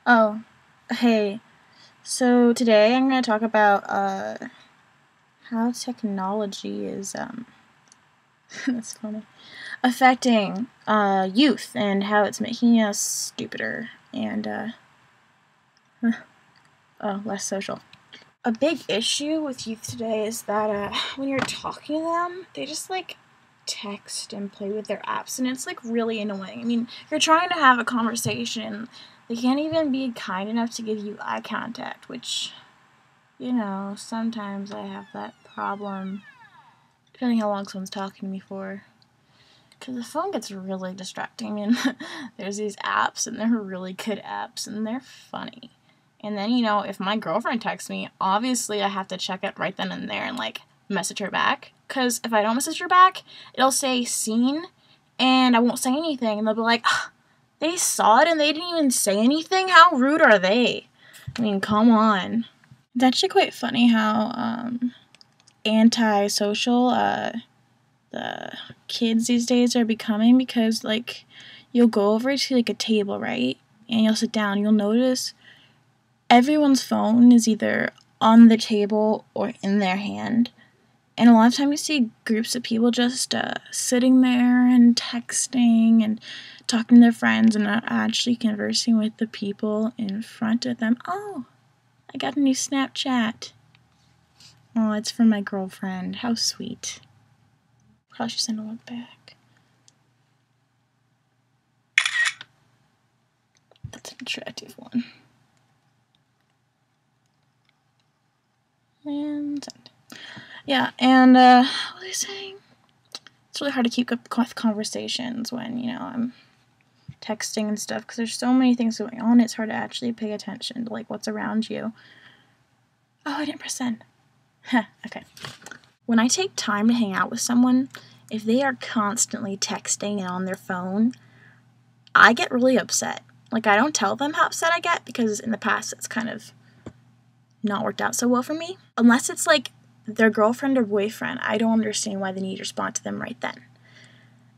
Oh, hey. So today I'm going to talk about how technology is that's funny, affecting youth and how it's making us stupider and less social. A big issue with youth today is that when you're talking to them, they just like text and play with their apps, and it's like really annoying. I mean, you're trying to have a conversation, they can't even be kind enough to give you eye contact, which, sometimes I have that problem, depending how long someone's talking to me for. Because the phone gets really distracting. I mean, there's these apps, and they're really good apps, and they're funny. And then, if my girlfriend texts me, obviously I have to check it right then and there and, message her back. Because if I don't message her back, it'll say seen, and I won't say anything. And they'll be like, they saw it and they didn't even say anything? How rude are they? I mean, come on. It's actually quite funny how antisocial the kids these days are becoming, because you'll go over to a table, right, and you'll sit down, you'll notice everyone's phone is either on the table or in their hand, and a lot of times you see groups of people just sitting there and texting and talking to their friends and not actually conversing with the people in front of them. Oh, I got a new Snapchat. Oh, it's from my girlfriend. How sweet. Probably should send a look back. That's an attractive one. And send. Yeah, and what was I saying? It's really hard to keep up with conversations when, I'm texting and stuff, because there's so many things going on, it's hard to actually pay attention to, what's around you. Oh, I didn't press send. Okay. When I take time to hang out with someone, if they are constantly texting and on their phone, I get really upset. I don't tell them how upset I get, because in the past it's kind of not worked out so well for me. Unless it's their girlfriend or boyfriend, I don't understand why they need to respond to them right then.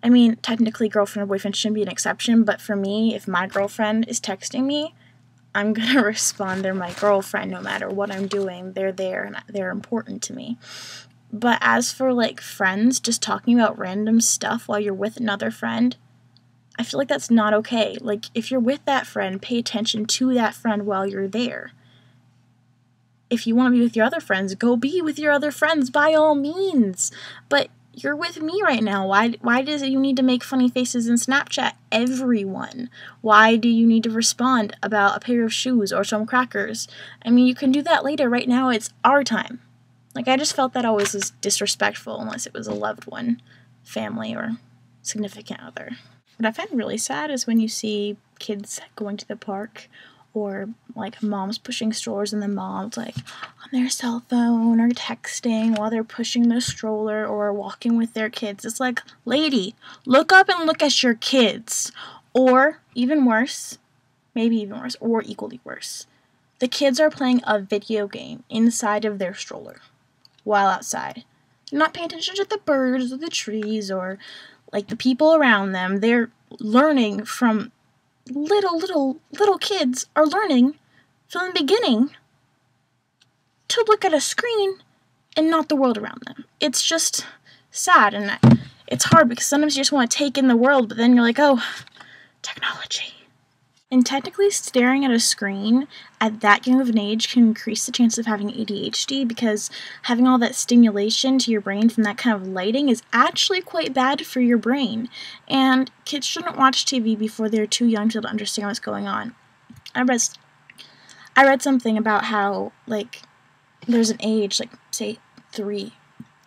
I mean, technically girlfriend or boyfriend shouldn't be an exception, but for me, if my girlfriend is texting me, I'm gonna respond. They're my girlfriend no matter what I'm doing. They're there and they're important to me. But as for friends just talking about random stuff while you're with another friend, I feel like that's not okay. If you're with that friend, pay attention to that friend while you're there. If you want to be with your other friends, go be with your other friends by all means. But you're with me right now. Why does you need to make funny faces in Snapchat? Everyone. Why do you need to respond about a pair of shoes or some crackers? I mean, you can do that later. Right now, it's our time. I just felt that always was disrespectful, unless it was a loved one, family, or significant other. What I find really sad is when you see kids going to the park, or moms pushing strollers, and the moms on their cell phone or texting while they're pushing the stroller or walking with their kids. It's lady, look up and look at your kids. Or even worse, maybe even worse, or equally worse, the kids are playing a video game inside of their stroller while outside. They're not paying attention to the birds or the trees or the people around them. They're learning from little kids are learning from the beginning to look at a screen and not the world around them. It's just sad, and it's hard because sometimes you just want to take in the world, but then you're oh, technology. And technically, staring at a screen at that young of an age can increase the chance of having ADHD, because having all that stimulation to your brain from that kind of lighting is actually quite bad for your brain. And kids shouldn't watch TV before they're too young to understand what's going on. I read something about how, there's an age, say 3,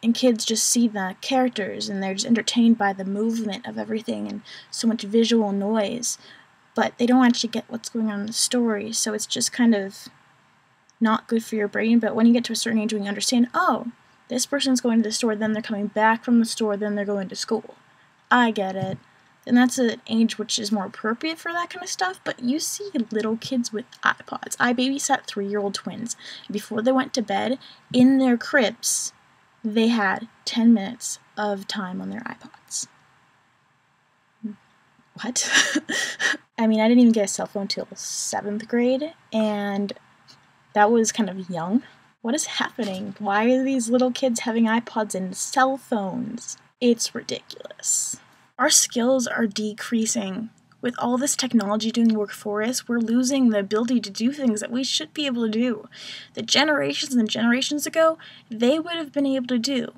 and kids just see the characters and they're just entertained by the movement of everything and so much visual noise, but they don't actually get what's going on in the story, so it's just kind of not good for your brain. But when you get to a certain age when you understand, oh, this person's going to the store, then they're coming back from the store, then they're going to school. I get it. And that's an age which is more appropriate for that kind of stuff, but you see little kids with iPods. I babysat 3-year-old twins. Before they went to bed, in their cribs, they had 10 minutes of time on their iPods. what? I mean, I didn't even get a cell phone till 7th grade, and that was kind of young. What is happening? Why are these little kids having iPods and cell phones? It's ridiculous. Our skills are decreasing. With all this technology doing work for us, we're losing the ability to do things that we should be able to do. The generations and generations ago, they would have been able to do.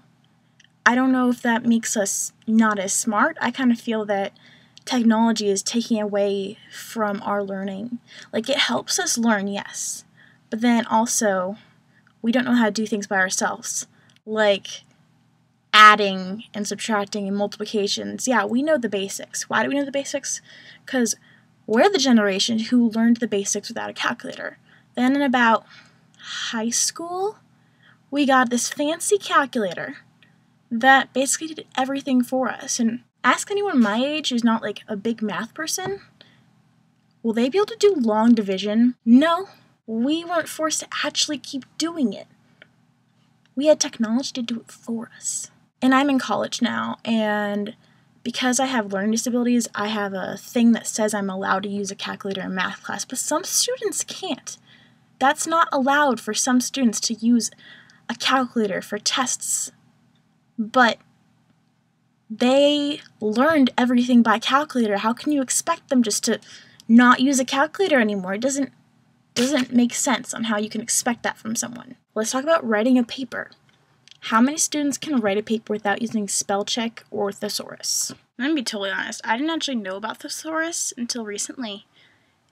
I don't know if that makes us not as smart. I kind of feel that technology is taking away from our learning. Like, it helps us learn, yes, but then also, we don't know how to do things by ourselves. Like adding and subtracting and multiplications. Yeah, we know the basics. Why do we know the basics? Because we're the generation who learned the basics without a calculator. Then in about high school, we got this fancy calculator that basically did everything for us. And ask anyone my age who's not like a big math person, will they be able to do long division? No, we weren't forced to actually keep doing it. We had technology to do it for us. And I'm in college now, and because I have learning disabilities, I have a thing that says I'm allowed to use a calculator in math class, but some students can't. That's not allowed for some students to use a calculator for tests. But they learned everything by calculator. How can you expect them just to not use a calculator anymore? It doesn't make sense on how you can expect that from someone. Let's talk about writing a paper. How many students can write a paper without using spell check or thesaurus? I'm gonna be totally honest, I didn't actually know about thesaurus until recently,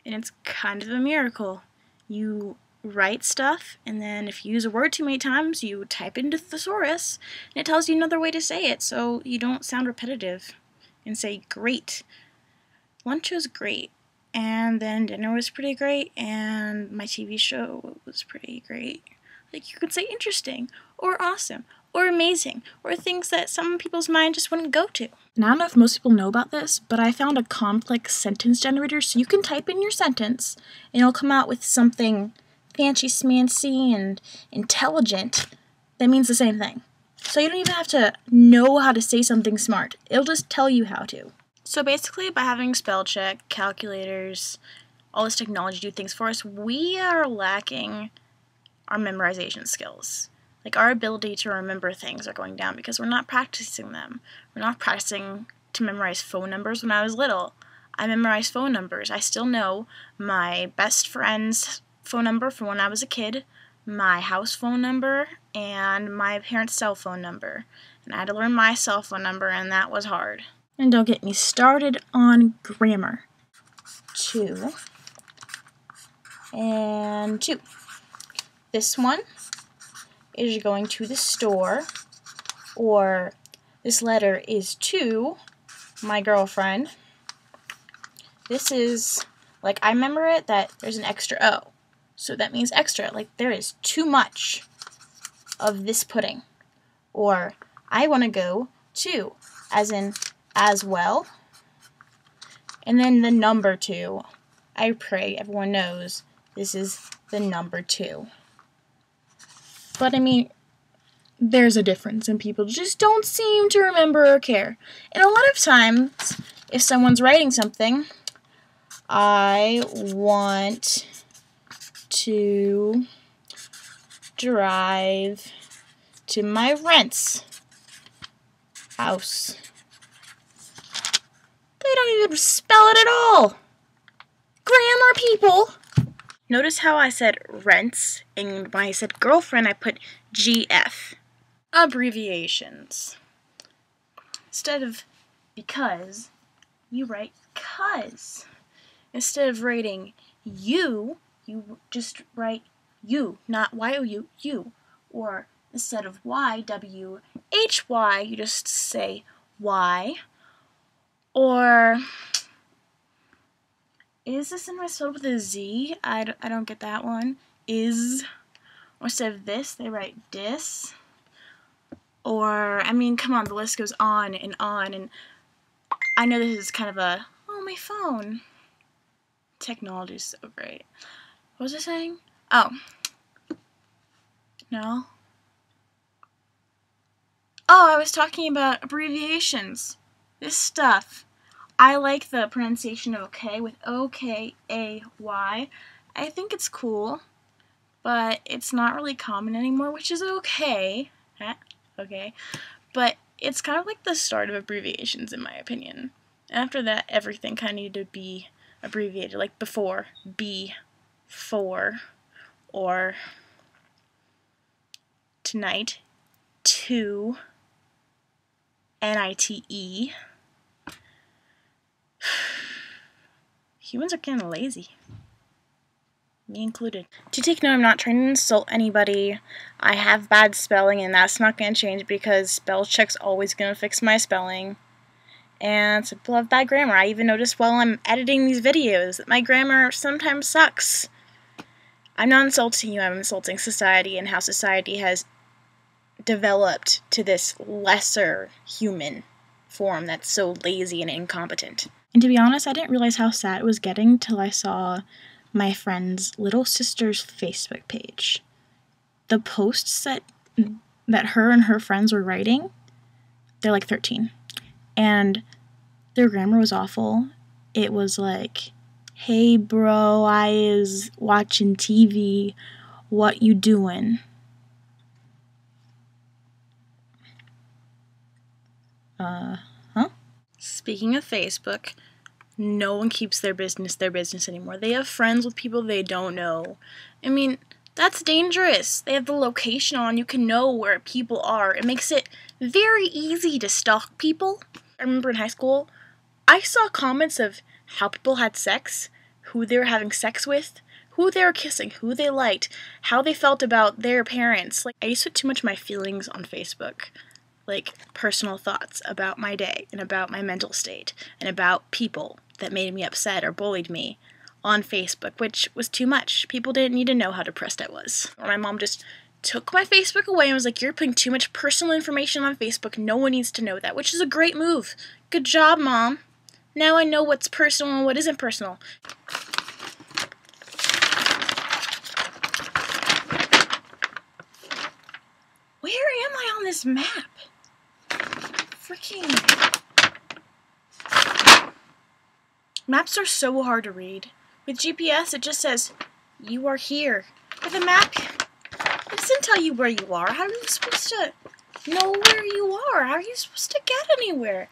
and it's kind of a miracle. You write stuff, and then if you use a word too many times, you type into thesaurus, and it tells you another way to say it, so you don't sound repetitive and say great. Lunch was great, and then dinner was pretty great, and my TV show was pretty great. Like, you could say interesting, or awesome, or amazing, or things that some people's mind just wouldn't go to. And I don't know if most people know about this, but I found a complex sentence generator, so you can type in your sentence, and it'll come out with something fancy smancy and intelligent that means the same thing. So you don't even have to know how to say something smart. It'll just tell you how to. So basically, by having spell check, calculators, all this technology do things for us, we are lacking our memorization skills. Like, our ability to remember things are going down because we're not practicing them. We're not practicing to memorize phone numbers. When I was little, I memorized phone numbers. I still know my best friend's phone number from when I was a kid, my house phone number, and my parents' cell phone number. And I had to learn my cell phone number, and that was hard. And don't get me started on grammar. 2 and 2. This one is you're going to the store, or this letter is to my girlfriend. This is, like, I remember it that there's an extra O, so that means extra, like there is too much of this pudding. Or I want to go to, as in as well, and then the number 2. I pray everyone knows this is the number 2. But I mean, there's a difference, and people just don't seem to remember or care. And a lot of times, if someone's writing something, I want to drive to my rent's house. They don't even spell it at all. Grammar, people! Notice how I said rents, and when I said girlfriend, I put GF. Abbreviations. Instead of because, you write cuz. Instead of writing you just write you, not Y-O-U, you. Or instead of Y-W-H-Y, you just say Y. Or, is this in my spelled with a Z? I don't get that one. Is. Or instead of this, they write dis. Or, I mean, come on, the list goes on, and I know this is kind of a, oh, my phone. Technology is so great. What was I saying? Oh. No. Oh, I was talking about abbreviations. This stuff. I like the pronunciation of okay with O-K-A-Y. I think it's cool, but it's not really common anymore, which is okay. Okay. But it's kind of like the start of abbreviations, in my opinion. After that, everything kind of needed to be abbreviated, like before, B, for, or tonight, to, N-I-T-E. Humans are kind of lazy. Me included. To take note, I'm not trying to insult anybody. I have bad spelling, and that's not going to change because spell check's always going to fix my spelling. And some people have bad grammar. I even noticed while I'm editing these videos that my grammar sometimes sucks. I'm not insulting you, I'm insulting society and how society has developed to this lesser human form that's so lazy and incompetent. And to be honest, I didn't realize how sad it was getting till I saw my friend's little sister's Facebook page. The posts that her and her friends were writing, they're like 13. And their grammar was awful. It was like, hey bro, I is watching TV, what you doing? Huh? Speaking of Facebook, no one keeps their business anymore. They have friends with people they don't know. I mean, that's dangerous. They have the location on. You can know where people are. It makes it very easy to stalk people. I remember in high school, I saw comments of how people had sex, who they were having sex with, who they were kissing, who they liked, how they felt about their parents. Like, I used to put too much of my feelings on Facebook. Like, personal thoughts about my day, and about my mental state, and about people that made me upset or bullied me on Facebook, which was too much. People didn't need to know how depressed I was. My mom just took my Facebook away and was like, you're putting too much personal information on Facebook. No one needs to know that, which is a great move. Good job, Mom. Now I know what's personal and what isn't personal. Where am I on this map? Freaking... Maps are so hard to read. With GPS, it just says, you are here. With a map, it doesn't tell you where you are. How are you supposed to know where you are? How are you supposed to get anywhere?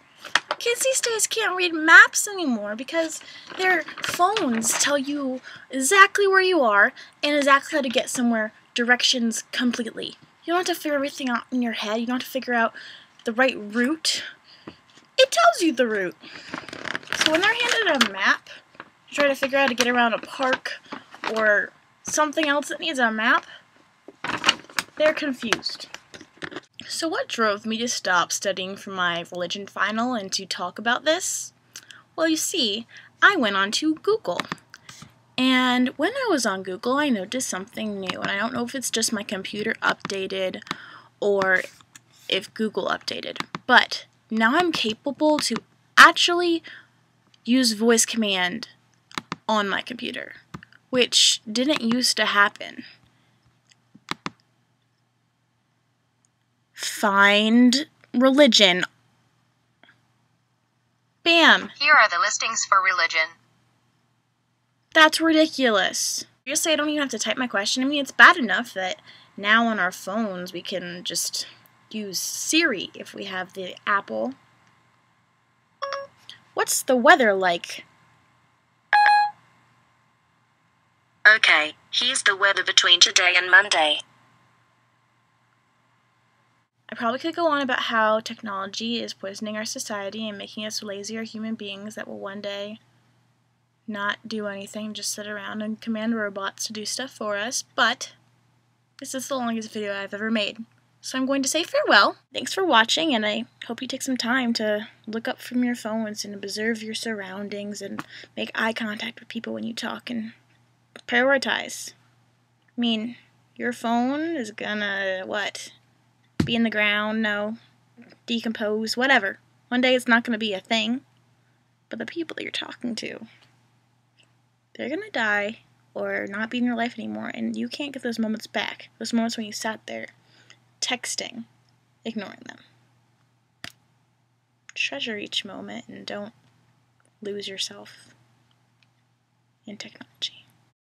Kids these days can't read maps anymore because their phones tell you exactly where you are and exactly how to get somewhere, directions completely. You don't have to figure everything out in your head. You don't have to figure out the right route. It tells you the route. So when they're handed a map to try to figure out how to get around a park or something else that needs a map, they're confused. So what drove me to stop studying for my religion final and to talk about this? Well, you see, I went on to Google. And when I was on Google, I noticed something new. And I don't know if it's just my computer updated or if Google updated. But now I'm capable to actually use voice command on my computer, which didn't used to happen. Find religion. Bam! Here are the listings for religion. That's ridiculous. Just say I don't even have to type my question. I mean, it's bad enough that now on our phones we can just use Siri if we have the Apple. What's the weather like? Okay, here's the weather between today and Monday. I probably could go on about how technology is poisoning our society and making us lazier human beings that will one day not do anything, just sit around and command robots to do stuff for us, but this is the longest video I've ever made. So I'm going to say farewell. Thanks for watching, and I hope you take some time to look up from your phones and observe your surroundings and make eye contact with people when you talk and prioritize. I mean, your phone is gonna, what? Be in the ground? No. Decompose? Whatever. One day it's not gonna be a thing. But the people that you're talking to, they're gonna die or not be in your life anymore, and you can't get those moments back. Those moments when you sat there texting, ignoring them. Treasure each moment and don't lose yourself in technology.